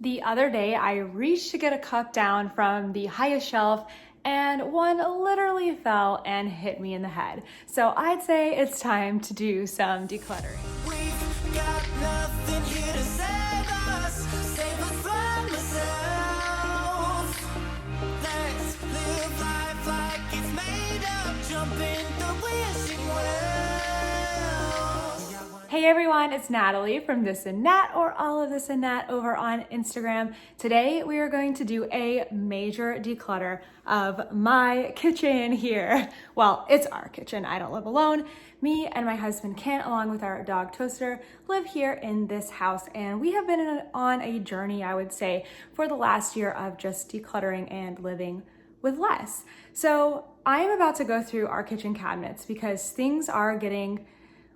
The other day, I reached to get a cup down from the highest shelf and one literally fell and hit me in the head. So I'd say it's time to do some decluttering. We've got nothing here to save us from ourselves. Let's live life like it's made up, jump in the wishing well. Hey everyone, it's Natalie from This and Nat, or all of This and Nat over on Instagram. Today we are going to do a major declutter of my kitchen here. Well, it's our kitchen. I don't live alone. Me and my husband Kent, along with our dog Toaster, live here in this house, and we have been on a journey, I would say, for the last year of just decluttering and living with less. So I am about to go through our kitchen cabinets because things are getting,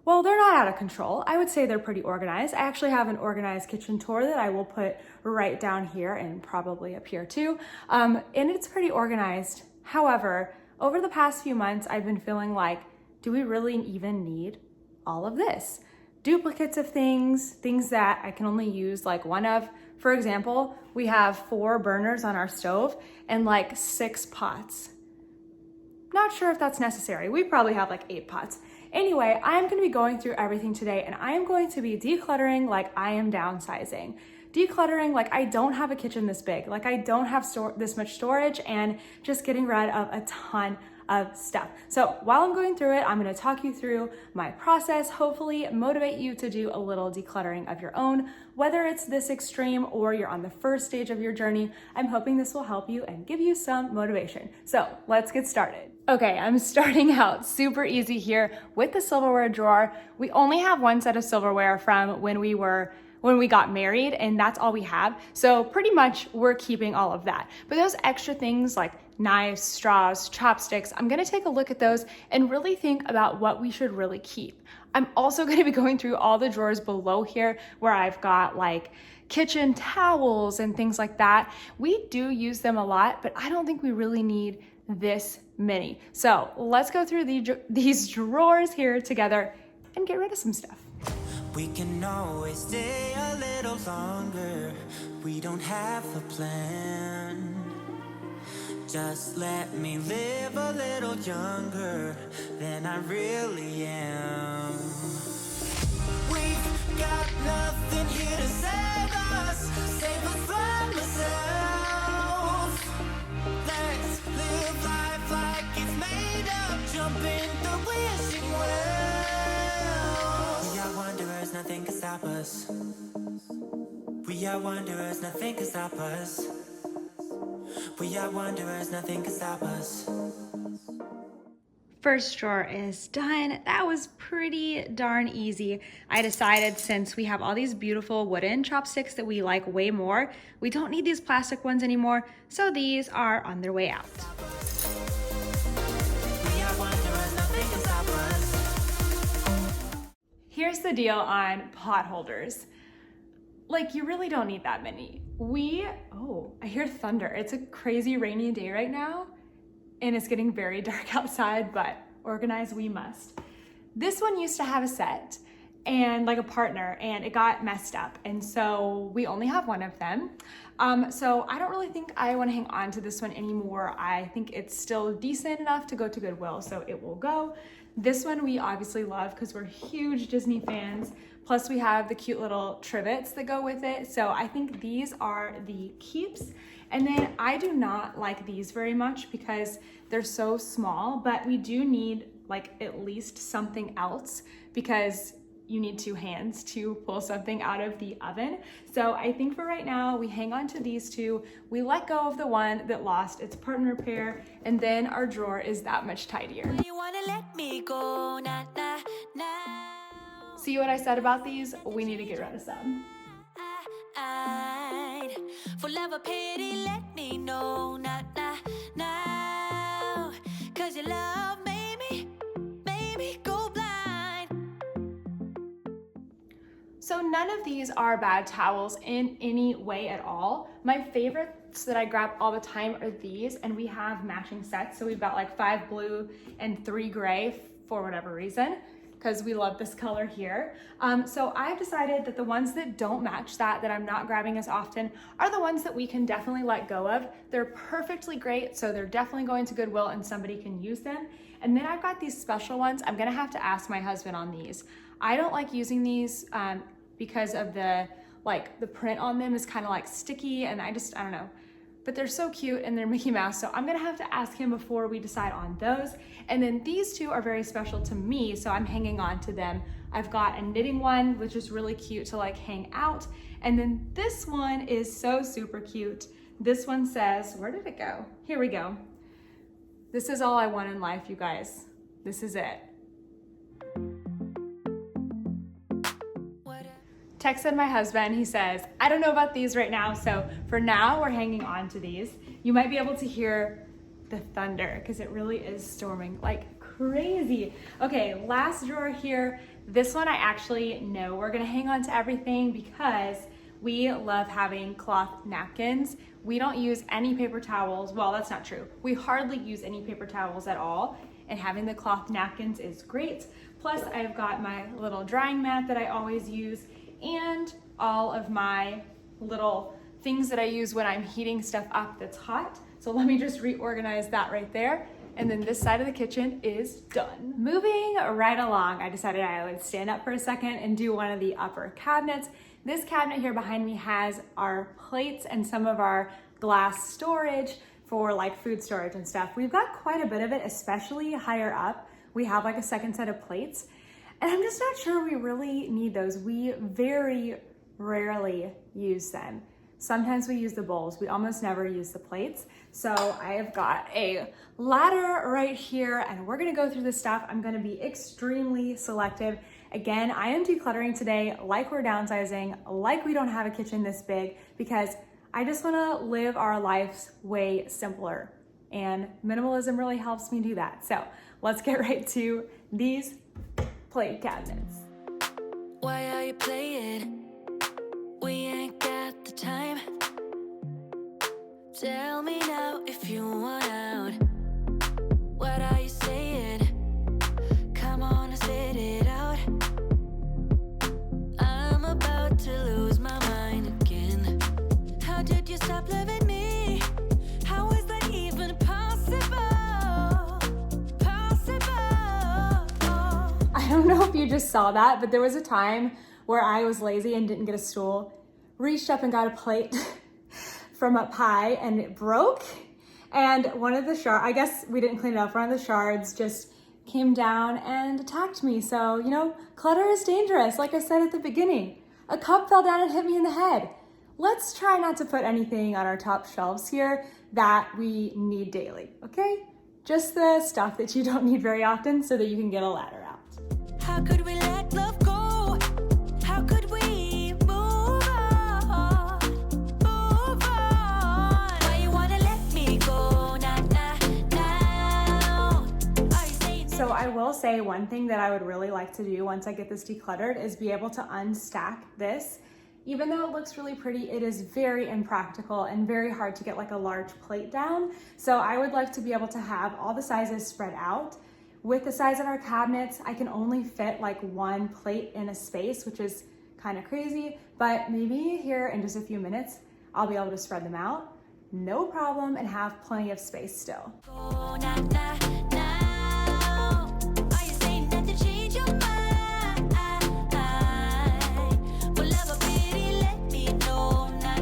well, they're not out of control. I would say they're pretty organized. I actually have an organized kitchen tour that I will put right down here and probably up here too. And it's pretty organized. However, over the past few months, I've been feeling like, do we really even need all of this? Duplicates of things that I can only use like one of. For example, we have 4 burners on our stove and like 6 pots. Not sure if that's necessary. We probably have like 8 pots. Anyway, I'm gonna be going through everything today, and I am going to be decluttering like I am downsizing. Decluttering like I don't have a kitchen this big, like I don't have this much storage, and just getting rid of a ton of stuff. So while I'm going through it, I'm gonna talk you through my process, hopefully motivate you to do a little decluttering of your own. Whether it's this extreme or you're on the first stage of your journey, I'm hoping this will help you and give you some motivation. So let's get started. Okay, I'm starting out super easy here with the silverware drawer. We only have one set of silverware from when we got married, and that's all we have. So pretty much we're keeping all of that. But those extra things like knives, straws, chopsticks, I'm gonna take a look at those and really think about what we should really keep. I'm also gonna be going through all the drawers below here where I've got like kitchen towels and things like that. We do use them a lot, but I don't think we really need this many. So let's go through these drawers here together and get rid of some stuff. We can always stay a little longer. We don't have a plan. Just let me live a little younger than I really am. We've got nothing here to save us from ourselves. Let's live life like it's made up, jump in the wishing well. We are wanderers, nothing can stop us. We are wanderers, nothing can stop us. We are wanderers, nothing can stop us. First drawer is done. That was pretty darn easy. I decided, since we have all these beautiful wooden chopsticks that we like way more, we don't need these plastic ones anymore, so these are on their way out. We are wanderers, nothing can stop us. Here's the deal on potholders. Like, you really don't need that many. I hear thunder. It's a crazy rainy day right now, and it's getting very dark outside, but organize we must. This one used to have a set and like a partner, and it got messed up, and so we only have one of them. So I don't really think I want to hang on to this one anymore. I think it's still decent enough to go to Goodwill, so it will go. This one we obviously love because we're huge Disney fans. Plus we have the cute little trivets that go with it. So I think these are the keeps. And then I do not like these very much because they're so small, but we do need like at least something else because you need 2 hands to pull something out of the oven. So I think for right now, we hang on to these 2. We let go of the one that lost its part in repair, and then our drawer is that much tidier. You wanna let me go, nah, nah, nah. See what I said about these? We need to get rid of some. For love or pity, let me know, nah, nah, now. 'Cause your love made me go blind. So none of these are bad towels in any way at all. My favorites that I grab all the time are these, and we have matching sets. So we've got like 5 blue and 3 gray for whatever reason. because we love this color here. So I've decided that the ones that don't match that I'm not grabbing as often, are the ones that we can definitely let go of. They're perfectly great, so they're definitely going to Goodwill and somebody can use them. And then I've got these special ones. I'm gonna have to ask my husband on these. I don't like using these because of the print on them is kind of like sticky, and I don't know. But they're so cute and they're Mickey Mouse, so I'm gonna have to ask him before we decide on those. And then these two are very special to me, so I'm hanging on to them. I've got a knitting one, which is really cute to like hang out. And then this one is so super cute. This one says, where did it go? Here we go. This is all I want in life, you guys. This is it. Texted my husband, he says, I don't know about these right now, so for now we're hanging on to these. You might be able to hear the thunder because it really is storming like crazy. Okay, last drawer here. This one I actually know we're gonna hang on to everything because we love having cloth napkins. We don't use any paper towels. Well, that's not true. We hardly use any paper towels at all, and having the cloth napkins is great. Plus I've got my little drying mat that I always use, and all of my little things that I use when I'm heating stuff up that's hot. So let me just reorganize that right there. And then this side of the kitchen is done. Moving right along, I decided I would stand up for a second and do one of the upper cabinets. This cabinet here behind me has our plates and some of our glass storage for like food storage and stuff. We've got quite a bit of it, especially higher up. We have like a second set of plates. And I'm just not sure we really need those. We very rarely use them. Sometimes we use the bowls. We almost never use the plates. So I have got a ladder right here, and we're gonna go through this stuff. I'm gonna be extremely selective. Again, I am decluttering today like we're downsizing, like we don't have a kitchen this big, because I just wanna live our lives way simpler. And minimalism really helps me do that. So let's get right to these plate cabinets. Why are you playing? We ain't got the time. Tell me now if you want out. What are you saying? Come on and spit it out. I'm about to lose my mind again. How did you stop loving me? How is that even possible? I don't know if you just saw that, but there was a time where I was lazy and didn't get a stool, reached up and got a plate from up high, and it broke. And one of the shards, I guess we didn't clean it up, one of the shards just came down and attacked me. So, you know, clutter is dangerous. Like I said at the beginning, a cup fell down and hit me in the head. Let's try not to put anything on our top shelves here that we need daily, okay? Just the stuff that you don't need very often so that you can get a ladder out. How could we let love go? How could we move on? Move on. Why you wanna let me go? Now. Are you saying? So I will say one thing that I would really like to do once I get this decluttered is be able to unstack this. Even though it looks really pretty, it is very impractical and very hard to get like a large plate down. So I would like to be able to have all the sizes spread out. With the size of our cabinets, I can only fit like one plate in a space, which is kind of crazy, but maybe here in just a few minutes, I'll be able to spread them out, no problem, and have plenty of space still. Oh, now. Are you saying that to change your mind? For love or pity, let me know now.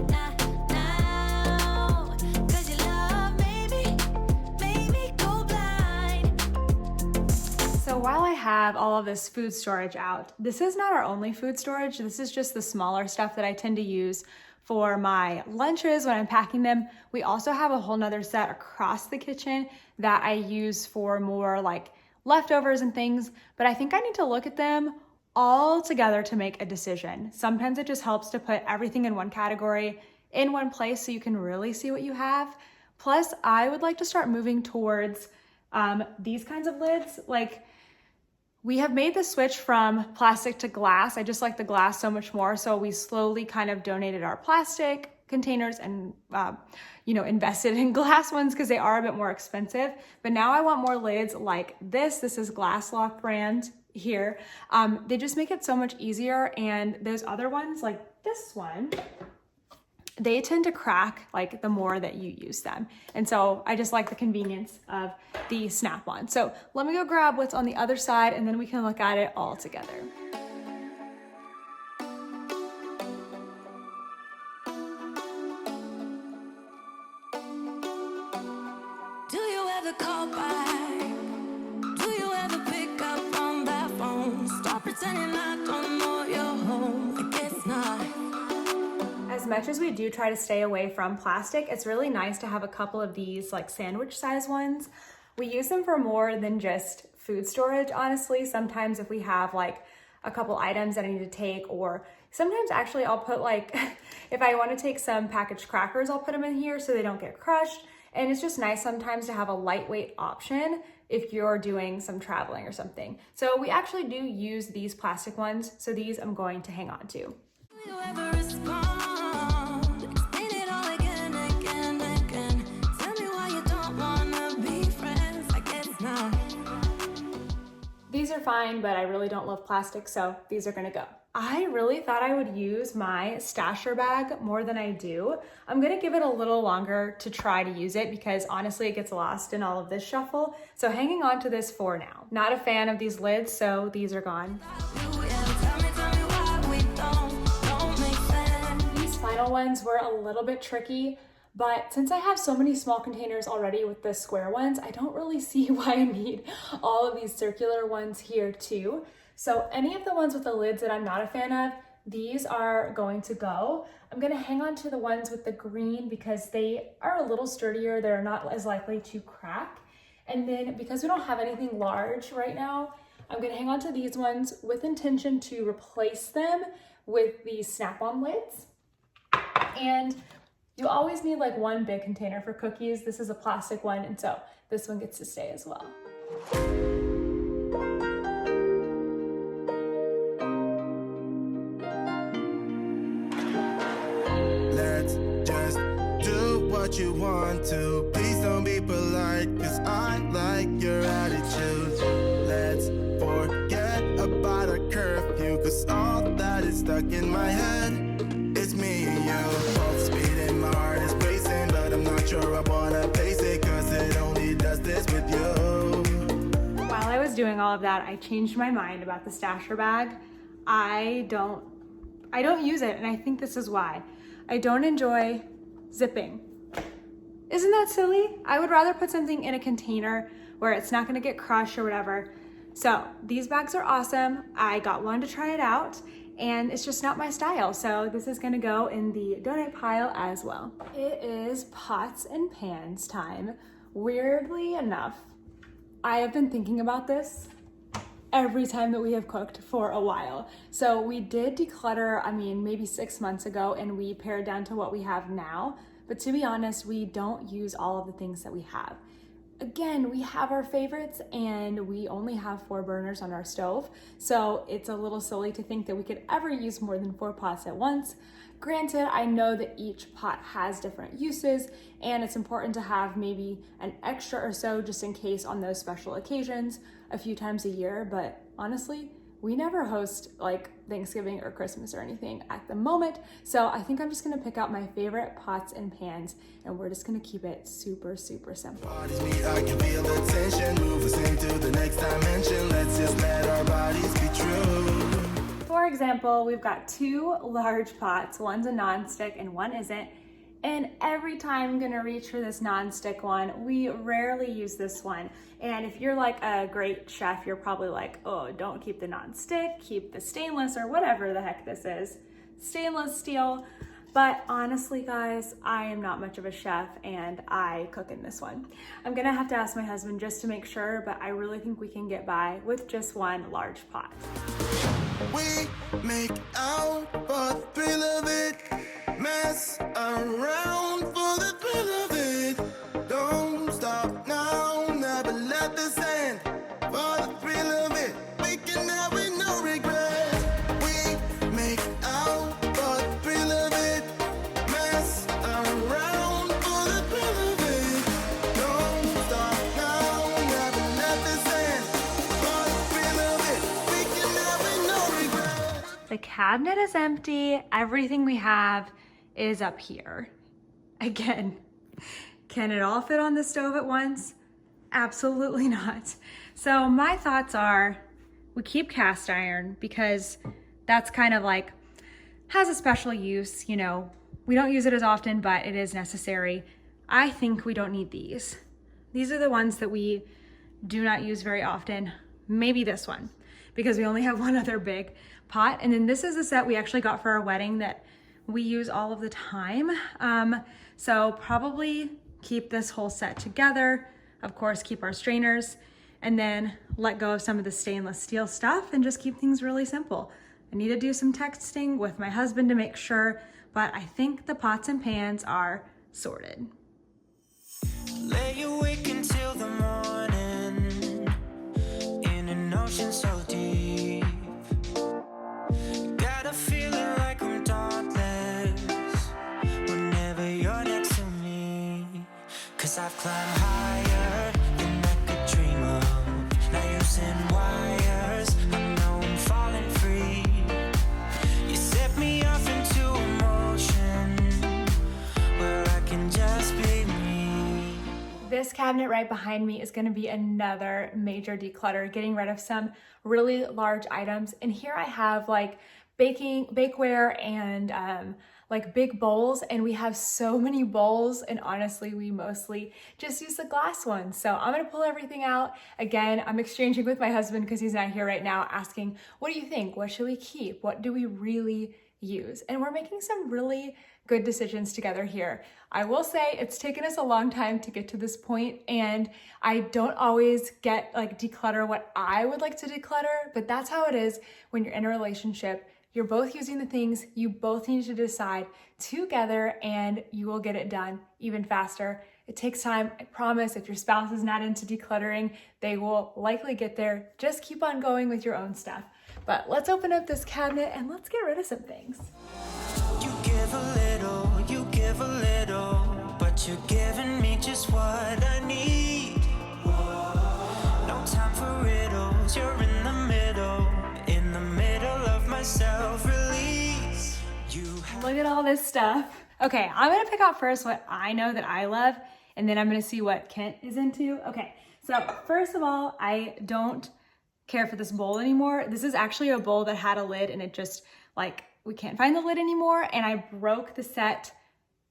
'Cause your love made me go blind. So while I have all of this food storage out, this is not our only food storage. This is just the smaller stuff that I tend to use for my lunches when I'm packing them. We also have a whole nother set across the kitchen that I use for more like leftovers and things, but I think I need to look at them all together to make a decision. Sometimes it just helps to put everything in one category in one place so you can really see what you have. Plus, I would like to start moving towards these kinds of lids. Like, we have made the switch from plastic to glass. I just like the glass so much more. So we slowly kind of donated our plastic containers and, invested in glass ones because they are a bit more expensive. But now I want more lids like this. This is Glass Lock brand. here. They just make it so much easier, and those other ones, like this one, they tend to crack like the more that you use them. And so I just like the convenience of the snap-on. So let me go grab what's on the other side, and then we can look at it all together. Do you ever call back? Do you ever pick up on that phone? Stop pretending I don't know you're home. I guess not. As much as we do try to stay away from plastic, it's really nice to have a couple of these like sandwich size ones. We use them for more than just food storage, honestly. Sometimes if we have like a couple items that I need to take, or sometimes actually I'll put like, if I want to take some packaged crackers, I'll put them in here so they don't get crushed. And it's just nice sometimes to have a lightweight option if you're doing some traveling or something. So we actually do use these plastic ones. So these I'm going to hang on to. Do you ever respond? Explain it all again, again, again. Tell me why you don't wanna be friends. I guess not. These are fine, but I really don't love plastic, so these are gonna go. I really thought I would use my stasher bag more than I do. I'm gonna give it a little longer to try to use it because honestly it gets lost in all of this shuffle. So hanging on to this for now. Not a fan of these lids, so these are gone. Tell me why we don't make sense. These final ones were a little bit tricky, but since I have so many small containers already with the square ones, I don't really see why I need all of these circular ones here too. So any of the ones with the lids that I'm not a fan of, these are going to go. I'm gonna hang on to the ones with the green because they are a little sturdier. They're not as likely to crack. And then because we don't have anything large right now, I'm gonna hang on to these ones with intention to replace them with these snap-on lids. And you always need like one big container for cookies. This is a plastic one, and so this one gets to stay as well. Let's just do what you want to. Please don't be polite, cause I like your attitude. Let's forget about a curfew, cause all that is stuck in my head. It's me and you, both speeding, my heart is racing, but I'm not sure I wanna pace it, cause it only does this with you. While I was doing all of that, I changed my mind about the stasher bag. I don't use it, and I think this is why. I don't enjoy zipping. Isn't that silly? I would rather put something in a container where it's not gonna get crushed or whatever. So these bags are awesome. I got one to try it out, and it's just not my style. So this is gonna go in the donate pile as well. It is pots and pans time. Weirdly enough, I have been thinking about this every time that we have cooked for a while. So we did declutter, maybe 6 months ago, and we pared down to what we have now. But to be honest, we don't use all of the things that we have. Again, we have our favorites, and we only have 4 burners on our stove. So it's a little silly to think that we could ever use more than 4 pots at once. Granted, I know that each pot has different uses, and it's important to have maybe an extra or so just in case on those special occasions a few times a year. But honestly, we never host like Thanksgiving or Christmas or anything at the moment. So I think I'm just gonna pick out my favorite pots and pans, and we're just gonna keep it super, super simple. Bodies meet, I can feel the tension, move us into the next dimension. Let's just let our bodies be true. For example, we've got 2 large pots. One's a non-stick and one isn't. And every time I'm gonna reach for this non-stick one, we rarely use this one. And if you're like a great chef, you're probably like, oh, don't keep the non-stick, keep the stainless or whatever the heck this is. Stainless steel. But honestly, guys, I am not much of a chef, and I cook in this one. I'm gonna have to ask my husband just to make sure, but I really think we can get by with just one large pot. We make out for the thrill of it, mess around for the thrill of it. Don't stop now, never let this end. For the thrill of it, we can have it, no regret. We make out for the thrill of it, mess around for the thrill of it. Don't stop now, never let this end. For the thrill of it, cabinet is empty. Everything we have is up here. Again, can it all fit on the stove at once? Absolutely not. So my thoughts are, we keep cast iron because that's kind of like, has a special use, you know. We don't use it as often, but it is necessary. I think we don't need these. These are the ones that we do not use very often. Maybe this one, because we only have one other big pot. And then this is a set we actually got for our wedding that we use all of the time. So probably keep this whole set together. Of course, keep our strainers, and then let go of some of the stainless steel stuff and just keep things really simple. I need to do some texting with my husband to make sure, but I think the pots and pans are sorted. Lay awake until the morning in an ocean so deep. Got a feeling like I'm dauntless whenever you're next to me. 'Cause I've climbed higher than I could dream of. Now using wires, I know I'm falling free. You set me off into emotion where I can just be me. This cabinet right behind me is going to be another major declutter, getting rid of some really large items. And here I have like bakeware and like big bowls, and we have so many bowls, and honestly we mostly just use the glass ones. So I'm gonna pull everything out. Again, I'm exchanging with my husband because he's not here right now, asking, what do you think? What should we keep? What do we really use? And we're making some really good decisions together here. I will say it's taken us a long time to get to this point, and I don't always get like declutter what I would like to declutter, but that's how it is when you're in a relationship. You're both using the things you both need to decide together, and you will get it done even faster. It takes time. I promise if your spouse is not into decluttering, they will likely get there. Just keep on going with your own stuff. But let's open up this cabinet and let's get rid of some things. You give a little, but you're giving me just what I need. No time for riddles, you're in the middle of my self-release. Look at all this stuff. Okay, I'm gonna pick out first what I know that I love, and then I'm gonna see what Kent is into. Okay, so first of all, I don't care for this bowl anymore. This is actually a bowl that had a lid, and it just like, we can't find the lid anymore, and I broke the set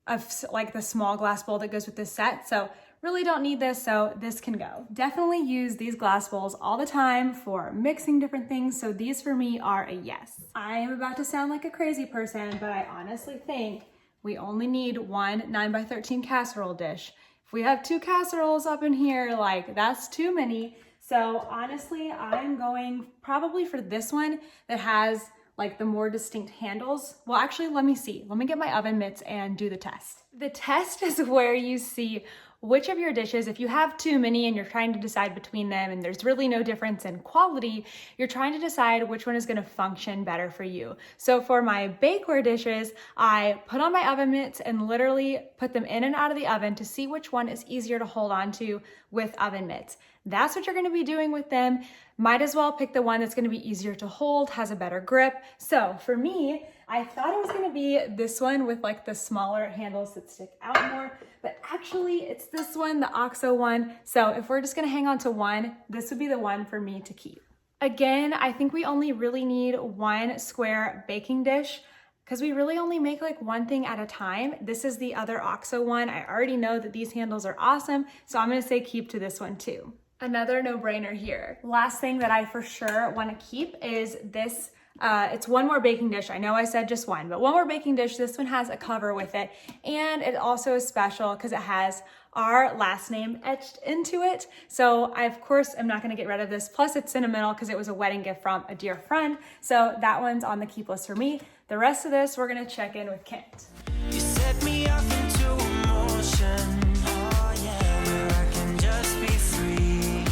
of like the small glass bowl that goes with this set, so really don't need this, so this can go. Definitely use these glass bowls all the time for mixing different things, so these for me are a yes. I am about to sound like a crazy person, but I honestly think we only need one 9x13 casserole dish. If we have 2 casseroles up in here, like that's too many. So honestly, I'm going probably for this one that has like the more distinct handles. Well, actually, let me see. Let me get my oven mitts and do the test. The test is where you see which of your dishes, if you have too many and you're trying to decide between them and there's really no difference in quality, you're trying to decide which one is gonna function better for you. So for my bakeware dishes, I put on my oven mitts and literally put them in and out of the oven to see which one is easier to hold on to with oven mitts. That's what you're gonna be doing with them. Might as well pick the one that's gonna be easier to hold, has a better grip. So for me, I thought it was gonna be this one with like the smaller handles that stick out more, but actually it's this one, the OXO one. So if we're just gonna hang on to one, this would be the one for me to keep. Again, I think we only really need one square baking dish because we really only make like one thing at a time. This is the other OXO one. I already know that these handles are awesome, so I'm gonna say keep to this one too. Another no-brainer here. Last thing that I for sure wanna keep is this. It's one more baking dish. I know I said just one, but one more baking dish. This one has a cover with it, and it also is special because it has our last name etched into it. So I, of course, am not gonna get rid of this. Plus it's sentimental because it was a wedding gift from a dear friend. So that one's on the keep list for me. The rest of this, we're gonna check in with Kent. You set me up into emotion. Oh yeah, where I can just be free.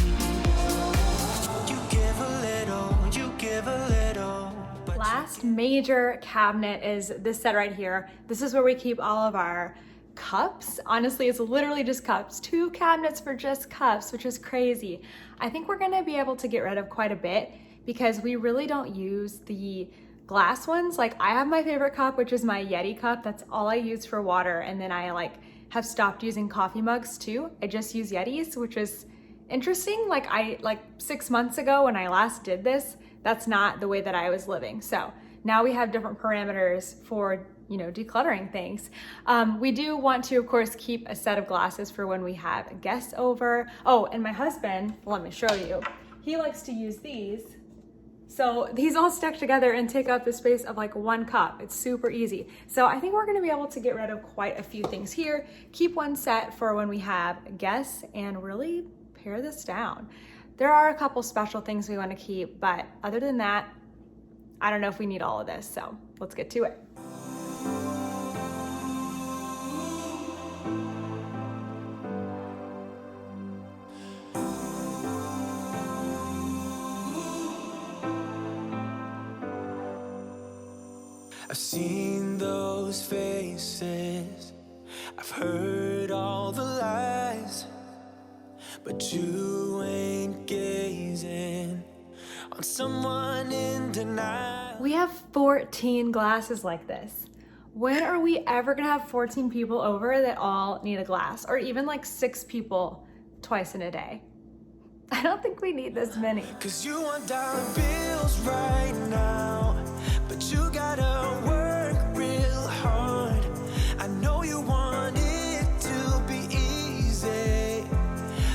You give a little. Last major cabinet is this set right here. This is where we keep all of our cups. Honestly, it's literally just cups. 2 cabinets for just cups, which is crazy. I think we're gonna be able to get rid of quite a bit because we really don't use the glass ones. Like I have my favorite cup, which is my Yeti cup. That's all I use for water. And then I like have stopped using coffee mugs too. I just use Yetis, which is interesting. Like 6 months ago when I last did this, that's not the way that I was living. So now we have different parameters for, you know, decluttering things. We do want to, of course, keep a set of glasses for when we have guests over. Oh, and my husband, let me show you. He likes to use these. So these all stack together and take up the space of like one cup. It's super easy. So I think we're gonna be able to get rid of quite a few things here, keep one set for when we have guests, and really pare this down. There are a couple special things we wanna keep, but other than that, I don't know if we need all of this, so let's get to it. I've seen those faces, I've heard all the lies, but you ain't gazing on someone in denial. We have 14 glasses like this. When are we ever gonna have 14 people over that all need a glass? Or even like 6 people twice in a day? I don't think we need this many. 'Cause you want dollar bills right now, but you gotta work real hard. I know you want it to be easy,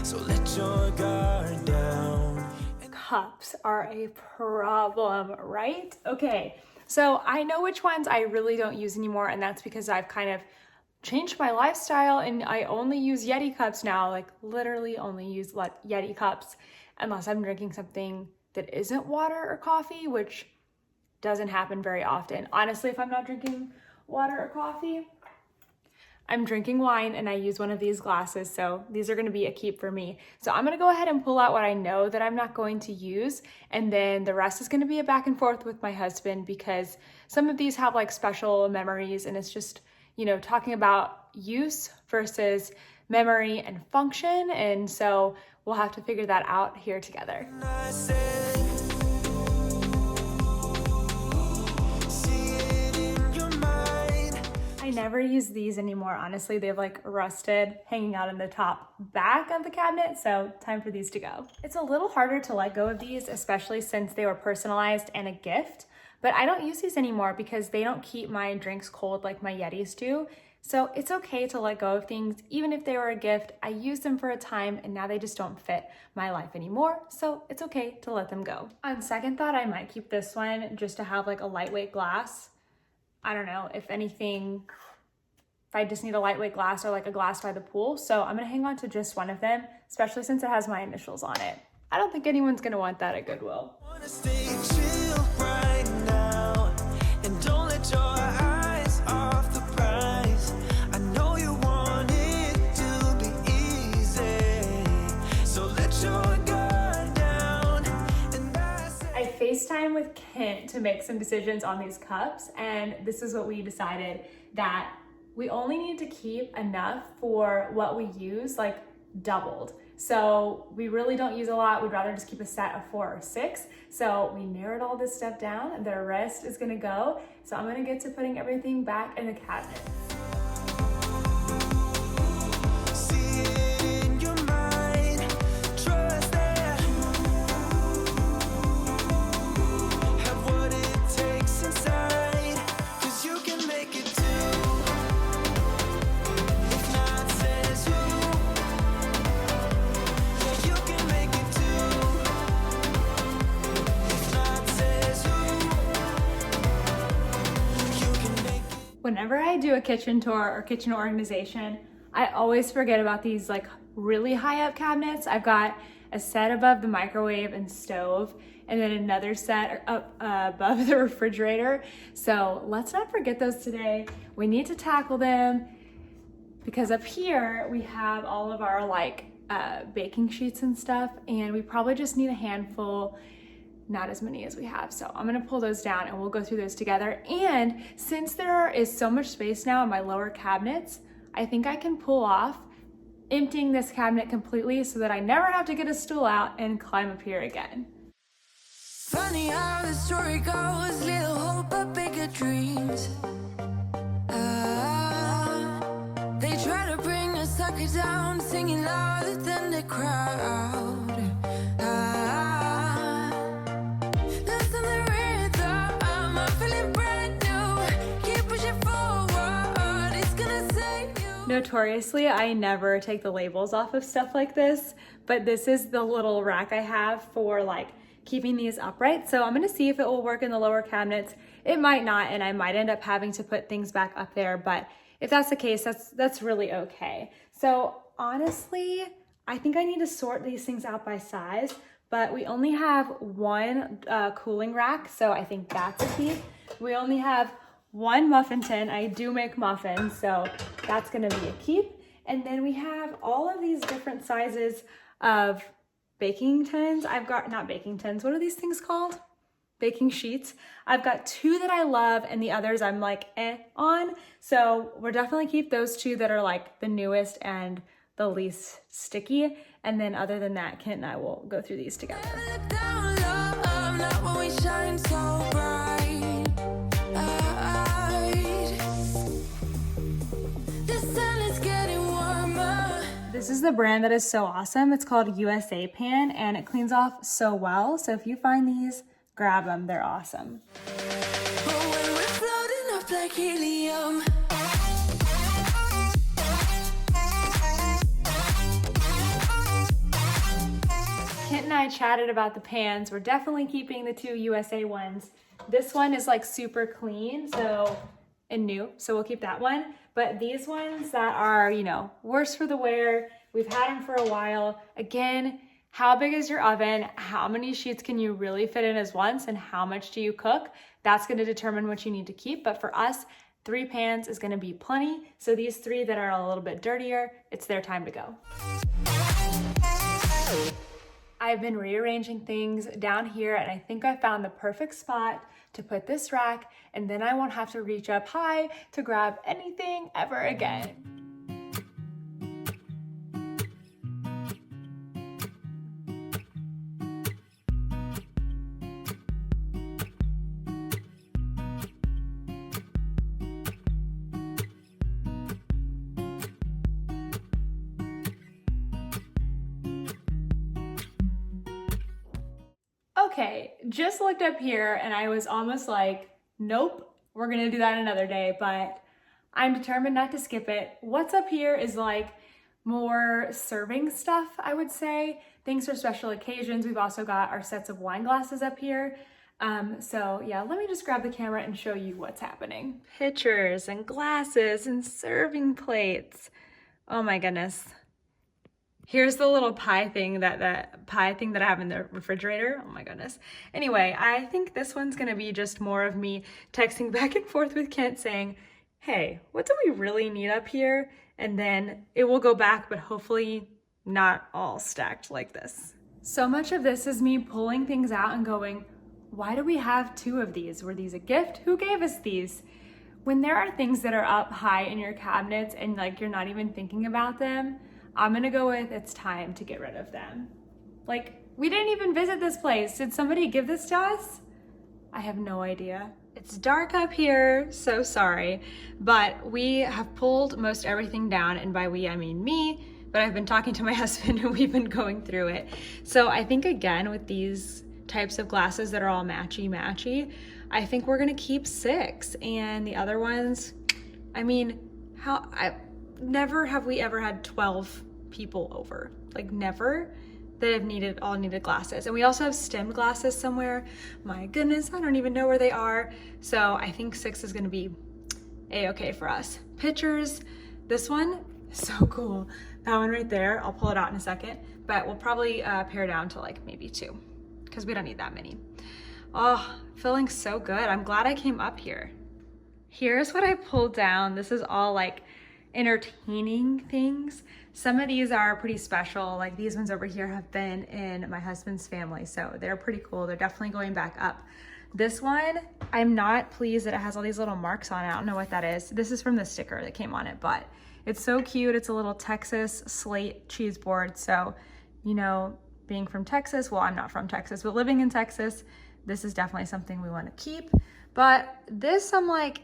so let your guard down. Cups are a problem, right? Okay, so I know which ones I really don't use anymore, and that's because I've kind of changed my lifestyle and I only use Yeti cups now, like literally only use Yeti cups unless I'm drinking something that isn't water or coffee, which doesn't happen very often. Honestly, if I'm not drinking water or coffee, I'm drinking wine and I use one of these glasses, so these are gonna be a keep for me. So I'm gonna go ahead and pull out what I know that I'm not going to use, and then the rest is gonna be a back and forth with my husband because some of these have like special memories, and it's just, you know, talking about use versus memory and function, and so we'll have to figure that out here together. I never use these anymore, honestly. They've like rusted hanging out in the top back of the cabinet, so time for these to go. It's a little harder to let go of these, especially since they were personalized and a gift, but I don't use these anymore because they don't keep my drinks cold like my Yetis do. So it's okay to let go of things, even if they were a gift. I used them for a time and now they just don't fit my life anymore, so it's okay to let them go. On second thought, I might keep this one just to have like a lightweight glass. I don't know, if anything, if I just need a lightweight glass or like a glass by the pool. So I'm gonna hang on to just one of them, especially since it has my initials on it. I don't think anyone's gonna want that at Goodwill. Wanna stay chill right now, and don't let your eyes off the prize. I know you want it to be easy, so let your guard down. And I FaceTime with Kent to make some decisions on these cups, and this is what we decided, that we only need to keep enough for what we use, like doubled. So we really don't use a lot. We'd rather just keep a set of 4 or 6. So we narrowed all this stuff down. The rest is gonna go. So I'm gonna get to putting everything back in the cabinet. Whenever I do a kitchen tour or kitchen organization, I always forget about these like really high up cabinets. I've got a set above the microwave and stove, and then another set up above the refrigerator. So let's not forget those today. We need to tackle them because up here we have all of our like baking sheets and stuff, and we probably just need a handful, not as many as we have. So I'm gonna pull those down and we'll go through those together. And since there is so much space now in my lower cabinets, I think I can pull off emptying this cabinet completely so that I never have to get a stool out and climb up here again. Funny how the story goes, little hope but bigger dreams. They try to bring a sucker down, singing louder than the crowd. Listen the rhythm, I'm feeling brand new. Keep pushing forward, it's gonna save you. Notoriously, I never take the labels off of stuff like this, but this is the little rack I have for like keeping these upright. So I'm gonna see if it will work in the lower cabinets. It might not, and I might end up having to put things back up there, but if that's the case, that's really okay. So honestly, I think I need to sort these things out by size, but we only have one cooling rack, so I think that's a key. We only have one muffin tin. I do make muffins, so that's gonna be a keep. And then we have all of these different sizes of baking tins. I've got, not baking tins, what are these things called? Baking sheets. I've got two that I love and the others I'm like on. So we'll definitely keep those two that are like the newest and the least sticky. And then other than that, Kent and I will go through these together. Look down low, not when we shine so bright. The sun is getting warmer. This is the brand that is so awesome. It's called USA Pan and it cleans off so well. So if you find these, grab them, they're awesome. But when we're floating up like helium, Kent and I chatted about the pans. We're definitely keeping the two USA ones. This one is like super clean, and new, so we'll keep that one. But these ones that are, you know, worse for the wear, we've had them for a while. Again, how big is your oven? How many sheets can you really fit in as once? And how much do you cook? That's gonna determine what you need to keep. But for us, 3 pans is gonna be plenty. So these 3 that are a little bit dirtier, it's their time to go. I've been rearranging things down here and I think I found the perfect spot to put this rack, and then I won't have to reach up high to grab anything ever again. Okay, just looked up here and I was almost like, nope, we're gonna do that another day, but I'm determined not to skip it. What's up here is like more serving stuff, I would say. Things for special occasions. We've also got our sets of wine glasses up here. So yeah, let me just grab the camera and show you what's happening. Pitchers and glasses and serving plates. Oh my goodness. Here's the little pie thing that I have in the refrigerator. Oh my goodness. Anyway, I think this one's gonna be just more of me texting back and forth with Kent saying, hey, what do we really need up here? And then it will go back, but hopefully not all stacked like this. So much of this is me pulling things out and going, why do we have 2 of these? Were these a gift? Who gave us these? When there are things that are up high in your cabinets and like you're not even thinking about them, I'm gonna go with it's time to get rid of them. Like, we didn't even visit this place. Did somebody give this to us? I have no idea. It's dark up here, so sorry, but we have pulled most everything down, and by we, I mean me, but I've been talking to my husband and we've been going through it. So I think again, with these types of glasses that are all matchy-matchy, I think we're gonna keep 6, and the other ones, I mean, never have we ever had 12 people over, like never, that have all needed glasses. And we also have stemmed glasses somewhere. My goodness, I don't even know where they are. So I think 6 is gonna be a-okay for us. Pitchers, this one is so cool. That one right there, I'll pull it out in a second, but we'll probably pare down to like maybe 2 because we don't need that many. Oh, feeling so good. I'm glad I came up here. Here's what I pulled down. This is all like entertaining things. Some of these are pretty special, like these ones over here have been in my husband's family, so they're pretty cool. They're definitely going back up. This one, I'm not pleased that it has all these little marks on it. I don't know what that is. This is from the sticker that came on it, but it's so cute. It's a little Texas slate cheese board. So, you know, being from Texas, well, I'm not from Texas, but living in Texas, this is definitely something we want to keep. But this I'm like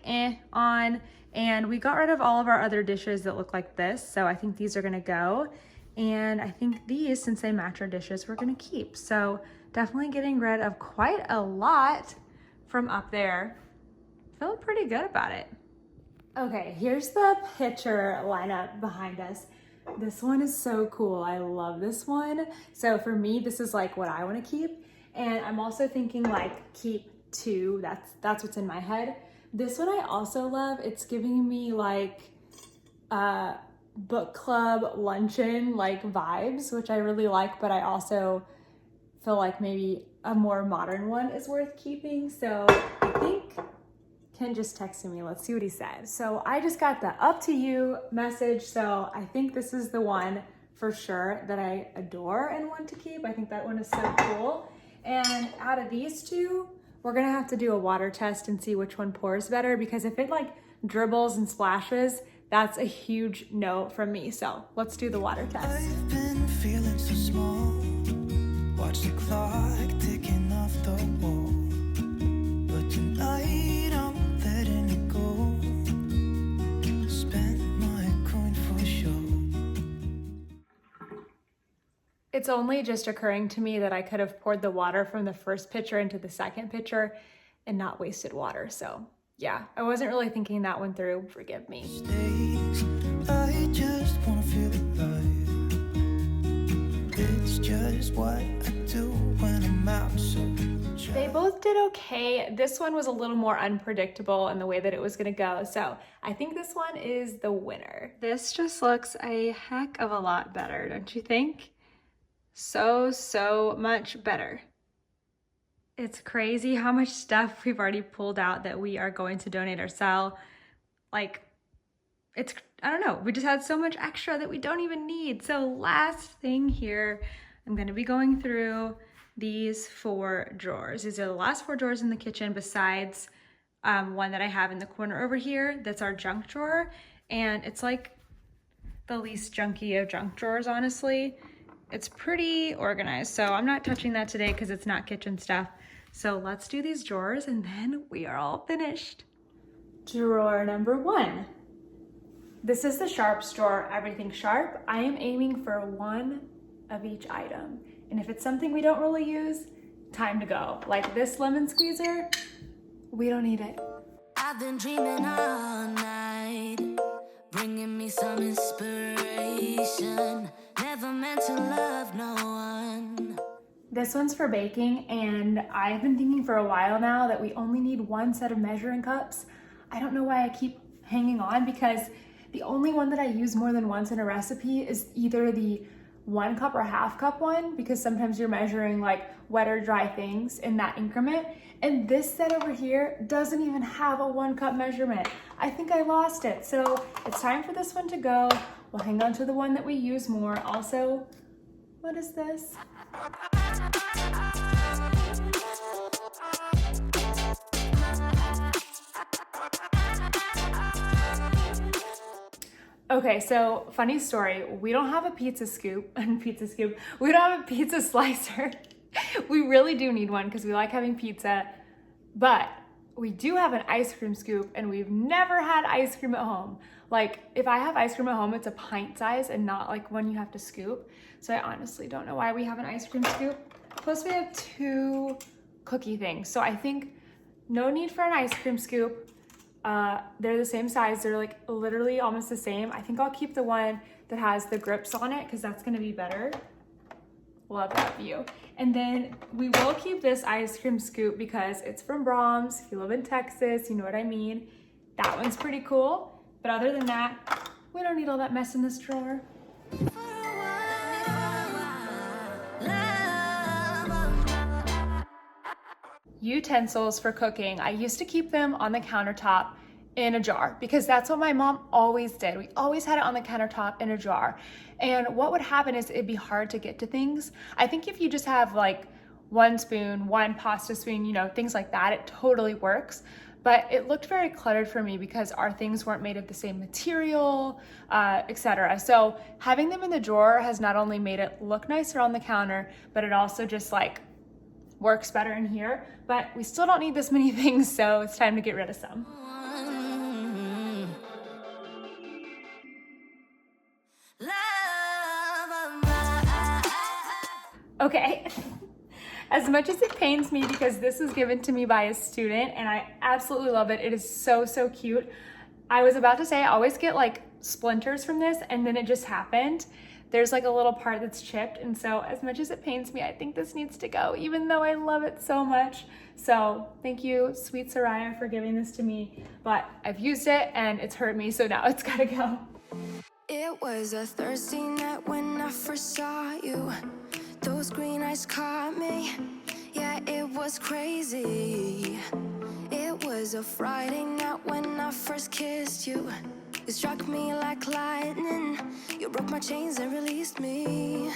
on, and we got rid of all of our other dishes that look like this. So I think these are gonna go. And I think these, since they match our dishes, we're gonna keep. So definitely getting rid of quite a lot from up there. Feeling pretty good about it. Okay, here's the picture lineup behind us. This one is so cool. I love this one. So for me, this is like what I want to keep. And I'm also thinking like keep 2. That's what's in my head. This one I also love. It's giving me like book club luncheon like vibes, which I really like, but I also feel like maybe a more modern one is worth keeping. So I think Ken just texted me. Let's see what he said. So I just got the up to you message. So I think this is the one for sure that I adore and want to keep. I think that one is so cool. And out of these two, we're gonna have to do a water test and see which one pours better, because if it like dribbles and splashes, that's a huge no from me. So let's do the water test. I've been feeling so small. Watch the clock ticking off the wall. But tonight I'm letting it go. Spend my coin for sure. It's only just occurring to me that I could have poured the water from the first pitcher into the second pitcher and not wasted water. So yeah, I wasn't really thinking that one through. Forgive me. Days, I just wanna feel alive. It's just what I do when I'm out, so They both did okay. This one was a little more unpredictable in the way that it was gonna go. So I think this one is the winner. This just looks a heck of a lot better, don't you think? So much better. It's crazy how much stuff we've already pulled out that we are going to donate or sell. Like, I don't know, we just had so much extra that we don't even need. So last thing here, I'm gonna be going through these 4 drawers. These are the last 4 drawers in the kitchen besides one that I have in the corner over here. That's our junk drawer. And it's like the least junky of junk drawers, honestly. It's pretty organized. So I'm not touching that today because it's not kitchen stuff. So let's do these drawers and then we are all finished. Drawer number 1. This is the sharps drawer, everything sharp. I am aiming for 1 of each item. And if it's something we don't really use, time to go. Like this lemon squeezer, we don't need it. I've been dreaming all night, bringing me some inspiration. Never meant to love no one. This one's for baking, and I've been thinking for a while now that we only need 1 set of measuring cups. I don't know why I keep hanging on, because the only one that I use more than once in a recipe is either the 1 cup or half cup one, because sometimes you're measuring like wet or dry things in that increment. And this set over here doesn't even have a 1 cup measurement. I think I lost it. So it's time for this one to go. We'll hang on to the one that we use more. Also, what is this? Okay, so funny story. We don't have a pizza scoop. We don't have a pizza slicer. We really do need one because we like having pizza, but we do have an ice cream scoop, and we've never had ice cream at home. Like, if I have ice cream at home, it's a pint size and not like one you have to scoop. So I honestly don't know why we have an ice cream scoop. Plus we have 2 cookie things. So I think no need for an ice cream scoop. They're the same size. They're like literally almost the same. I think I'll keep the one that has the grips on it because that's gonna be better. Love that view. And then we will keep this ice cream scoop because it's from Brahms. If you live in Texas, you know what I mean. That one's pretty cool. But other than that, we don't need all that mess in this drawer. Utensils for cooking. I used to keep them on the countertop in a jar because that's what my mom always did. We always had it on the countertop in a jar. And what would happen is it'd be hard to get to things. I think if you just have like 1 spoon, 1 pasta spoon, you know, things like that, it totally works. But it looked very cluttered for me because our things weren't made of the same material, etc. So having them in the drawer has not only made it look nicer on the counter, but it also just like works better in here, but we still don't need this many things, so it's time to get rid of some. Okay, as much as it pains me because this was given to me by a student and I absolutely love it. It is so, so cute. I was about to say I always get like splinters from this, and then it just happened. There's like a little part that's chipped, and so as much as it pains me, I think this needs to go, even though I love it so much. So thank you, sweet Soraya, for giving this to me, but I've used it and it's hurt me, so now it's gotta go. It was a Thursday night when I first saw you. Those green eyes caught me. Yeah, it was crazy. It was a Friday night when I first kissed you. You struck me like lightning. You broke my chains and released me.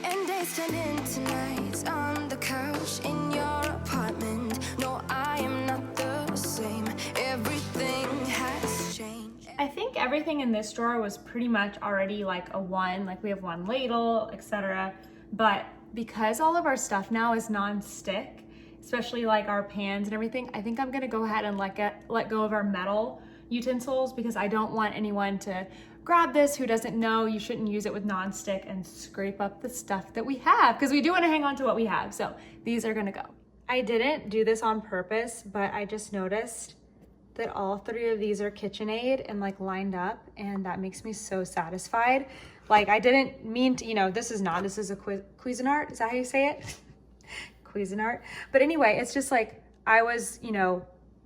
And days turned into nights on the couch in your apartment. No, I am not the same. Everything has changed. I think everything in this drawer was pretty much already like a 1, like we have 1 ladle, etc. But because all of our stuff now is non-stick, especially like our pans and everything, I think I'm gonna go ahead and let go of our metal utensils because I don't want anyone to grab this who doesn't know you shouldn't use it with non-stick and scrape up the stuff that we have, because we do want to hang on to what we have. So these are gonna go. I didn't do this on purpose, but I just noticed that all 3 of these are KitchenAid and like lined up, and that makes me so satisfied. Like I didn't mean to, you know, this is a Cuisinart, is that how you say it? Cuisinart. But anyway, it's just like I was, you know,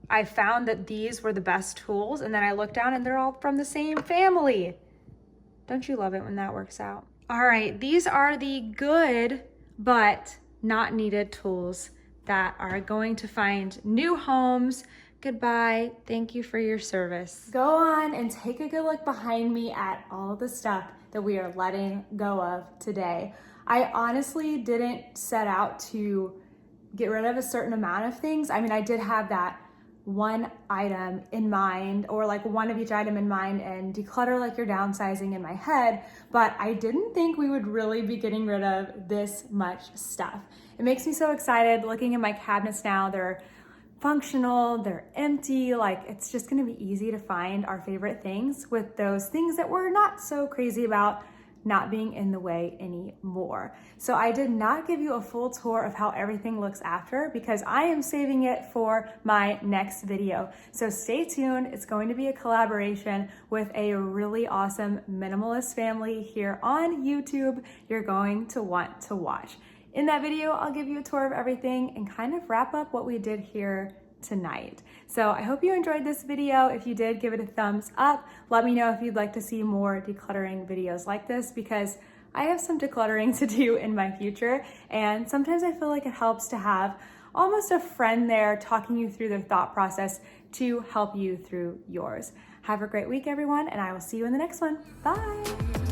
I found that these were the best tools, and then I looked down and they're all from the same family. Don't you love it when that works out? All right, these are the good but not needed tools that are going to find new homes. Goodbye, thank you for your service. Go on and take a good look behind me at all the stuff that we are letting go of today. I honestly didn't set out to get rid of a certain amount of things. I mean, I did have that 1 item in mind, or like 1 of each item in mind, and declutter like you're downsizing in my head, but I didn't think we would really be getting rid of this much stuff. It makes me so excited looking at my cabinets now. They're functional, they're empty, like it's just gonna be easy to find our favorite things with those things that we're not so crazy about not being in the way anymore. So I did not give you a full tour of how everything looks after because I am saving it for my next video. So stay tuned. It's going to be a collaboration with a really awesome minimalist family here on YouTube you're going to want to watch. In that video, I'll give you a tour of everything and kind of wrap up what we did here tonight. So I hope you enjoyed this video. If you did, give it a thumbs up. Let me know if you'd like to see more decluttering videos like this, because I have some decluttering to do in my future, and sometimes I feel like it helps to have almost a friend there talking you through their thought process to help you through yours. Have a great week, everyone, and I will see you in the next one. Bye.